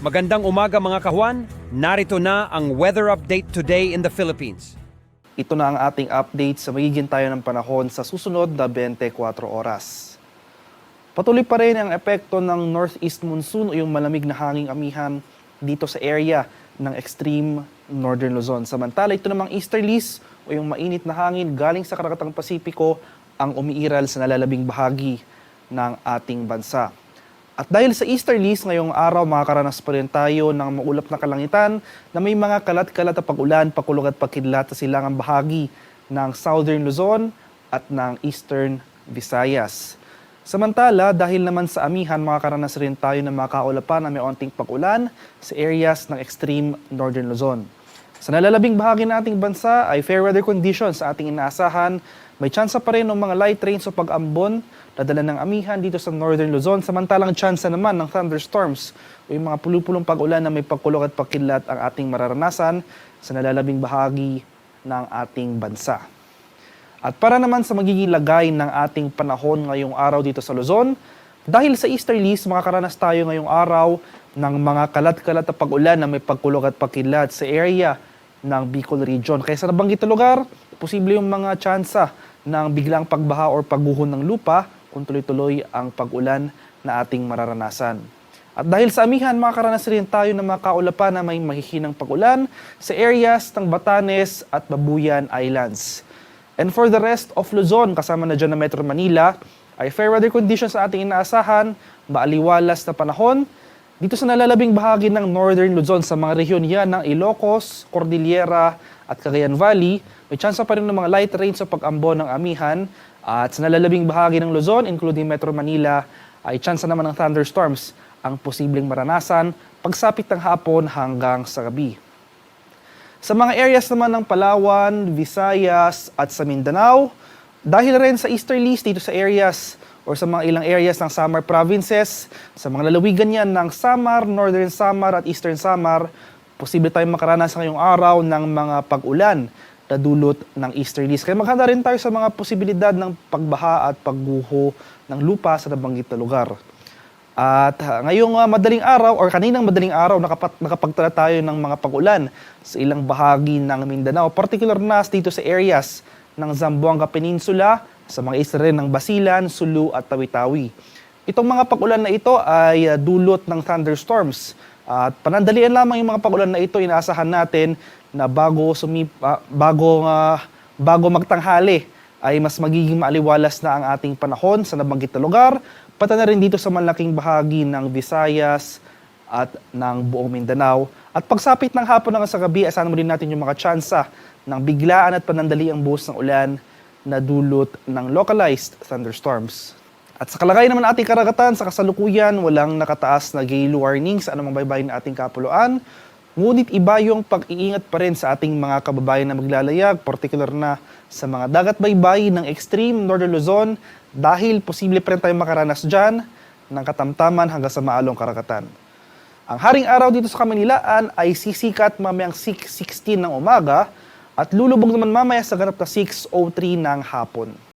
Magandang umaga mga kahuan, narito na ang weather update today in the Philippines. Ito na ang ating update sa magiging tayo ng panahon sa susunod na 24 oras. Patuloy pa rin ang epekto ng northeast monsoon o yung malamig na hanging amihan dito sa area ng extreme northern Luzon. Samantala, ito namang easterlies o yung mainit na hangin galing sa Karakatang Pasipiko ang umiiral sa nalalabing bahagi ng ating bansa. At dahil sa easterlies, ngayong araw makakaranas pa rin tayo ng maulap na kalangitan na may mga kalat-kalat na pag-ulan, pakulog at pagkidlat sa silangang bahagi ng southern Luzon at ng eastern Visayas. Samantala, dahil naman sa amihan, makakaranas rin tayo ng mga kaulapan na may onting pag-ulan sa areas ng extreme northern Luzon. Sa nalalabing bahagi ng ating bansa ay fair weather conditions sa ating inaasahan. May tsansa pa rin ng mga light rains o pag-ambon na dala ng amihan dito sa northern Luzon. Samantalang tsansa naman ng thunderstorms o yung mga pulupulong pag-ulan na may pagkulog at pagkidlat ang ating mararanasan sa nalalabing bahagi ng ating bansa. At para naman sa magiging lagay ng ating panahon ngayong araw dito sa Luzon, dahil sa easterlies, makakaranas tayo ngayong araw ng mga kalat-kalat na pag-ulan na may pagkulog at pagkidlat sa area ng Bicol Region. Kaya sa nabanggit na lugar, posible yung mga tsansa ng biglang pagbaha o pagguho ng lupa kung tuloy-tuloy ang pag-ulan na ating mararanasan. At dahil sa amihan, makakaranas rin tayo ng mga kaulapan na may mahihinang pag-ulan sa areas ng Batanes at Babuyan Islands. And for the rest of Luzon, kasama na dyan na Metro Manila, ay fair weather conditions sa ating inaasahan, maaliwalas na panahon. Dito sa nalalabing bahagi ng Northern Luzon, sa mga rehiyon yan ng Ilocos, Cordillera at Cagayan Valley, may tsansa pa rin ng mga light rains sa pag-ambon ng amihan. At sa nalalabing bahagi ng Luzon, including Metro Manila, ay tsansa naman ng thunderstorms ang posibleng maranasan pagsapit ng hapon hanggang sa gabi. Sa mga areas naman ng Palawan, Visayas at sa Mindanao, dahil rin sa easterlies dito sa areas or sa mga ilang areas ng Samar provinces, sa mga lalawigan yan ng Samar, Northern Samar at Eastern Samar, posible tayong makaranas ngayong araw ng mga pag-ulan na dulot ng easterlies. Kaya maghanda rin tayo sa mga posibilidad ng pagbaha at pagguho ng lupa sa nabanggit na lugar. At ngayong madaling araw or kaninang madaling araw nakapagtala tayo ng mga pag-ulan sa ilang bahagi ng Mindanao, particular na dito sa areas ng Zamboanga Peninsula, sa mga isla rin ng Basilan, Sulu at Tawi-Tawi. Itong mga pag-ulan na ito ay dulot ng thunderstorms. At panandalian lamang yung mga pag-ulan na ito, inaasahan natin na bago magtanghali ay mas magiging maaliwalas na ang ating panahon sa nabanggit na lugar, pati na rin dito sa malaking bahagi ng Visayas at ng buong Mindanao. At pagsapit ng hapon hanggang sa gabi, asahan mo rin natin yung mga tsansa ng biglaan at panandali ang buhos ng ulan na dulot ng localized thunderstorms. At sa kalagayan naman ating karagatan, sa kasalukuyan, walang nakataas na gale warning sa anumang baybayin na ating kapuluan. Ngunit iba yung pag-iingat pa rin sa ating mga kababayan na maglalayag, particular na sa mga dagat baybay ng extreme northern Luzon, dahil posible pa rin tayong makaranas dyan ng katamtaman hanggang sa maalong karagatan. Ang haring araw dito sa Kamanilaan ay sisikat mamayang 6:16 ng umaga at lulubog naman mamaya sa ganap na 6:03 ng hapon.